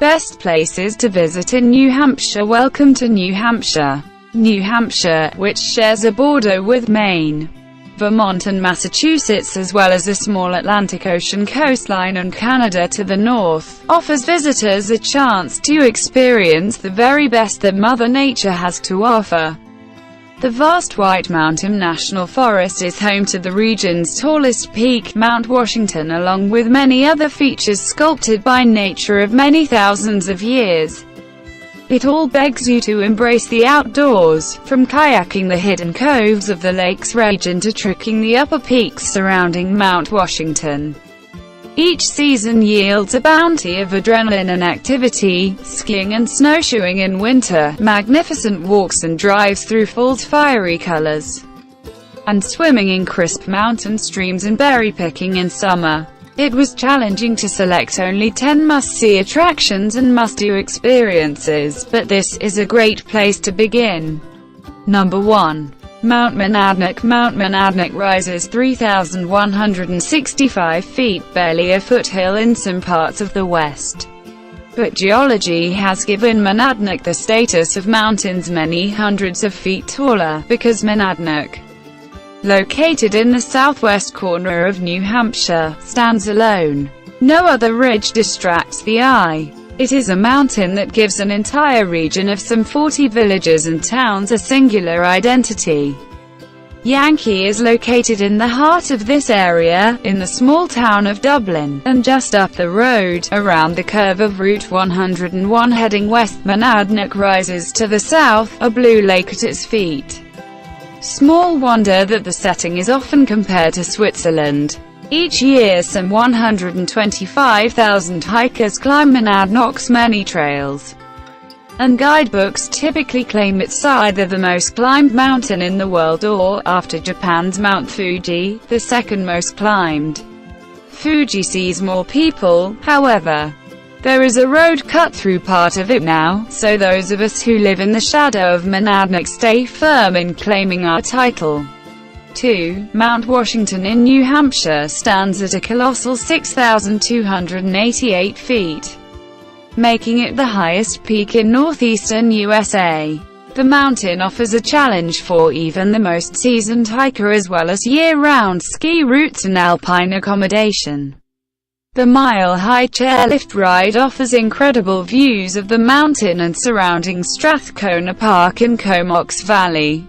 Best places to visit in New Hampshire. Welcome to New Hampshire. New Hampshire, which shares a border with Maine, Vermont and Massachusetts as well as a small Atlantic Ocean coastline and Canada to the north, offers visitors a chance to experience the very best that Mother Nature has to offer. The vast White Mountain National Forest is home to the region's tallest peak, Mount Washington, along with many other features sculpted by nature of many thousands of years. It all begs you to embrace the outdoors, from kayaking the hidden coves of the lake's region to trekking the upper peaks surrounding Mount Washington. Each season yields a bounty of adrenaline and activity: skiing and snowshoeing in winter, magnificent walks and drives through fall's fiery colors, and swimming in crisp mountain streams and berry picking in summer. It was challenging to select only 10 must-see attractions and must-do experiences, but this is a great place to begin. Number 1. Mount-Monadnock. Mount-Monadnock rises 3,165 feet, barely a foothill in some parts of the west. But geology has given Monadnock the status of mountains many hundreds of feet taller, because Monadnock, located in the southwest corner of New Hampshire, stands alone. No other ridge distracts the eye. It is a mountain that gives an entire region of some 40 villages and towns a singular identity. Yankee is located in the heart of this area, in the small town of Dublin, and just up the road, around the curve of Route 101 heading west, Monadnock rises to the south, a blue lake at its feet. Small wonder that the setting is often compared to Switzerland. Each year some 125,000 hikers climb Monadnock's many trails, and guidebooks typically claim it's either the most climbed mountain in the world or, after Japan's Mount Fuji, the second most climbed. Fuji sees more people, however. There is a road cut through part of it now, so those of us who live in the shadow of Monadnock stay firm in claiming our title. 2. Mount Washington in New Hampshire stands at a colossal 6,288 feet, making it the highest peak in northeastern USA. The mountain offers a challenge for even the most seasoned hiker as well as year-round ski routes and alpine accommodation. The mile-high chairlift ride offers incredible views of the mountain and surrounding Strathcona Park in Comox Valley.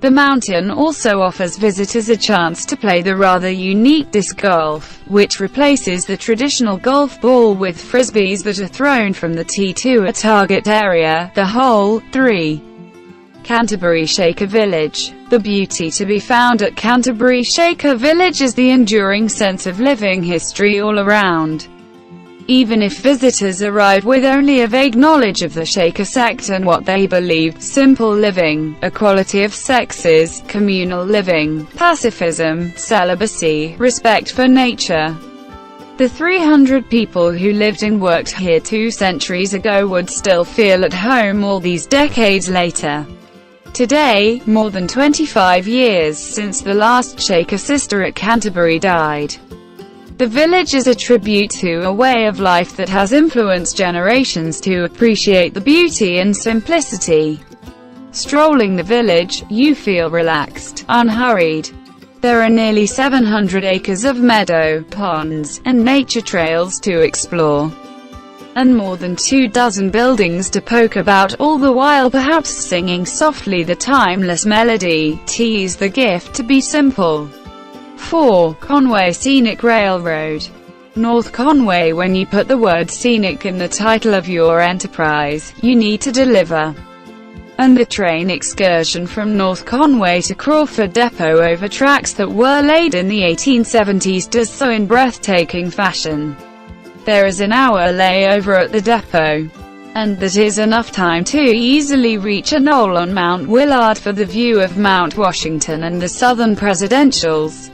The mountain also offers visitors a chance to play the rather unique disc golf, which replaces the traditional golf ball with frisbees that are thrown from the tee to a target area, the hole. 3. Canterbury-Shaker-Village. The beauty to be found at Canterbury-Shaker-Village is the enduring sense of living history all around. Even if visitors arrive with only a vague knowledge of the Shaker sect and what they believed: simple living, equality of sexes, communal living, pacifism, celibacy, respect for nature. The 300 people who lived and worked here 2 centuries ago would still feel at home all these decades later. Today, more than 25 years since the last Shaker sister at Canterbury died, the village is a tribute to a way of life that has influenced generations to appreciate the beauty and simplicity. Strolling the village, you feel relaxed, unhurried. There are nearly 700 acres of meadow, ponds, and nature trails to explore, and more than 24 buildings to poke about, all the while perhaps singing softly the timeless melody, "'Tis the gift to be simple." 4. Conway-Scenic-Railroad. North Conway. When you put the word scenic in the title of your enterprise, you need to deliver. And the train excursion from North Conway to Crawford Depot over tracks that were laid in the 1870s does so in breathtaking fashion. There is an hour layover at the depot, and that is enough time to easily reach a knoll on Mount Willard for the view of Mount Washington and the Southern Presidentials.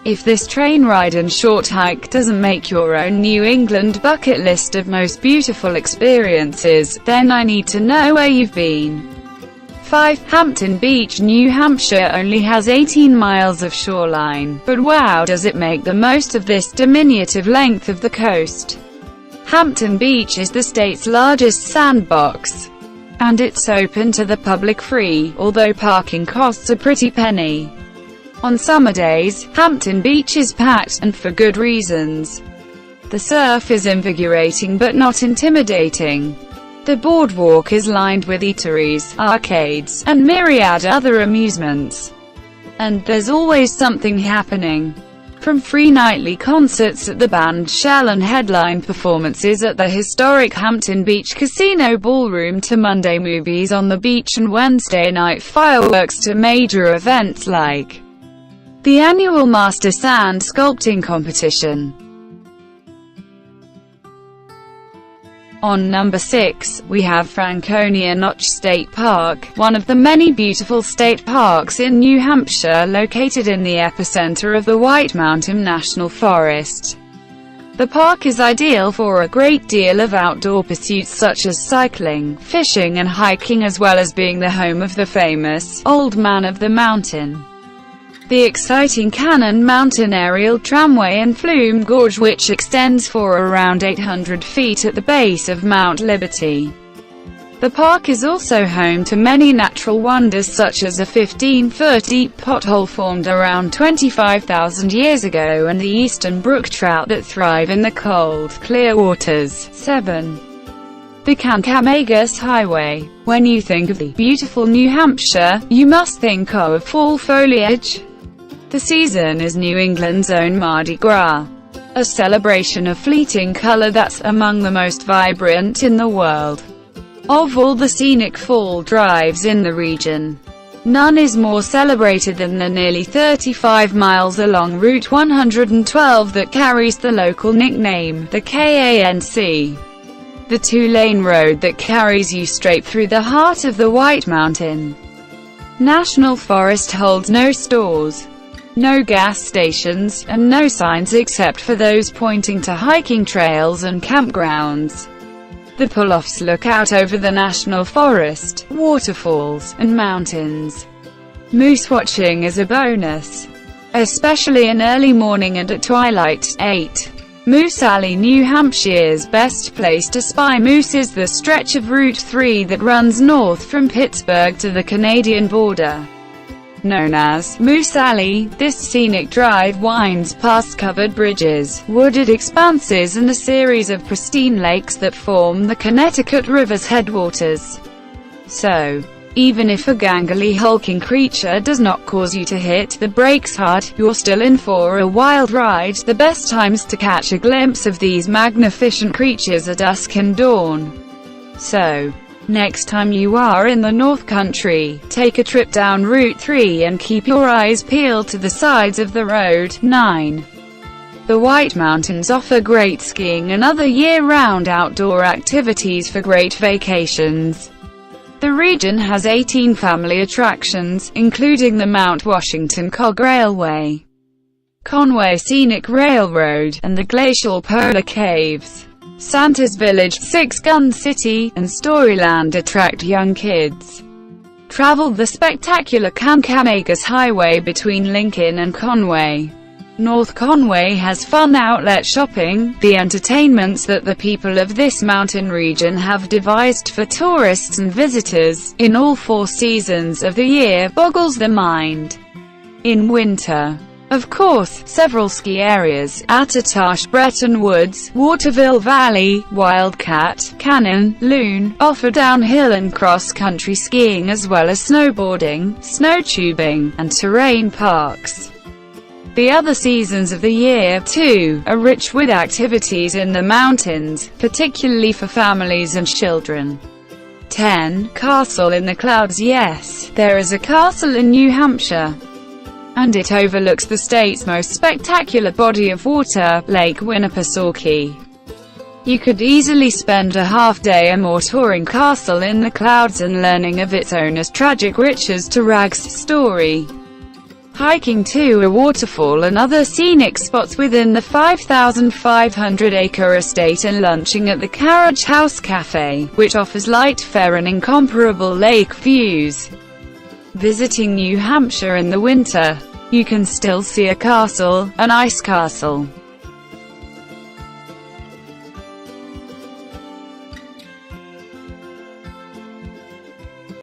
If this train ride and short hike doesn't make your own New England bucket list of most beautiful experiences, then I need to know where you've been. 5. Hampton Beach. New Hampshire only has 18 miles of shoreline, but wow does it make the most of this diminutive length of the coast. Hampton Beach is the state's largest sandbox, and it's open to the public free, although parking costs a pretty penny. On summer days, Hampton Beach is packed, and for good reasons. The surf is invigorating but not intimidating. The boardwalk is lined with eateries, arcades, and myriad other amusements. And there's always something happening. From free nightly concerts at the band Shell and headline performances at the historic Hampton Beach Casino Ballroom to Monday movies on the beach and Wednesday night fireworks to major events like the annual Master Sand Sculpting Competition. On number 6, we have Franconia-Notch-State-Park, one of the many beautiful state parks in New Hampshire located in the epicenter of the White Mountain National Forest. The park is ideal for a great deal of outdoor pursuits such as cycling, fishing and hiking, as well as being the home of the famous Old Man of the Mountain, the exciting Cannon Mountain Aerial Tramway, and Flume Gorge, which extends for around 800 feet at the base of Mount Liberty. The park is also home to many natural wonders such as a 15-foot deep pothole formed around 25,000 years ago and the eastern brook trout that thrive in the cold, clear waters. 7. The Kancamagus Highway. When you think of the beautiful New Hampshire, you must think of fall foliage. The season is New England's own Mardi Gras, a celebration of fleeting color that's among the most vibrant in the world. Of all the scenic fall drives in the region, none is more celebrated than the nearly 35 miles along Route 112 that carries the local nickname, the KANC. The two-lane road that carries you straight through the heart of the White Mountain National Forest holds no stores, no gas stations, and no signs except for those pointing to hiking trails and campgrounds. The pull-offs look out over the national forest, waterfalls, and mountains. Moose watching is a bonus, especially in early morning and at twilight. 8. Moose Alley. New Hampshire's best place to spy moose is the stretch of Route 3 that runs north from Pittsburgh to the Canadian border. Known as Moose Alley, this scenic drive winds past covered bridges, wooded expanses and a series of pristine lakes that form the Connecticut River's headwaters. So, even if a gangly hulking creature does not cause you to hit the brakes hard, you're still in for a wild ride. The best times to catch a glimpse of these magnificent creatures are dusk and dawn. So, next time you are in the North Country, take a trip down Route 3 and keep your eyes peeled to the sides of the road. 9. The White Mountains offer great skiing and other year-round outdoor activities for great vacations. The region has 18 family attractions, including the Mount Washington Cog Railway, Conway-Scenic-Railroad, and the glacial polar caves. Santa's Village, Six Gun City, and Storyland attract young kids. Travel the spectacular Kancamagus Highway between Lincoln and Conway. North Conway has fun outlet shopping. The entertainments that the people of this mountain region have devised for tourists and visitors, in all 4 seasons of the year, boggles the mind. In winter, of course, several ski areas, Attitash, Bretton Woods, Waterville Valley, Wildcat, Cannon, Loon, offer downhill and cross-country skiing as well as snowboarding, snowtubing, and terrain parks. The other seasons of the year, too, are rich with activities in the mountains, particularly for families and children. 10. Castle in the Clouds. Yes, there is a castle in New Hampshire, and it overlooks the state's most spectacular body of water, Lake Winnipesaukee. You could easily spend a half-day or more touring Castle in the Clouds and learning of its owner's tragic riches to rags story, hiking to a waterfall and other scenic spots within the 5,500-acre estate, and lunching at the Carriage House Cafe, which offers light fare and incomparable lake views. Visiting New Hampshire in the winter, you can still see a castle, an ice castle,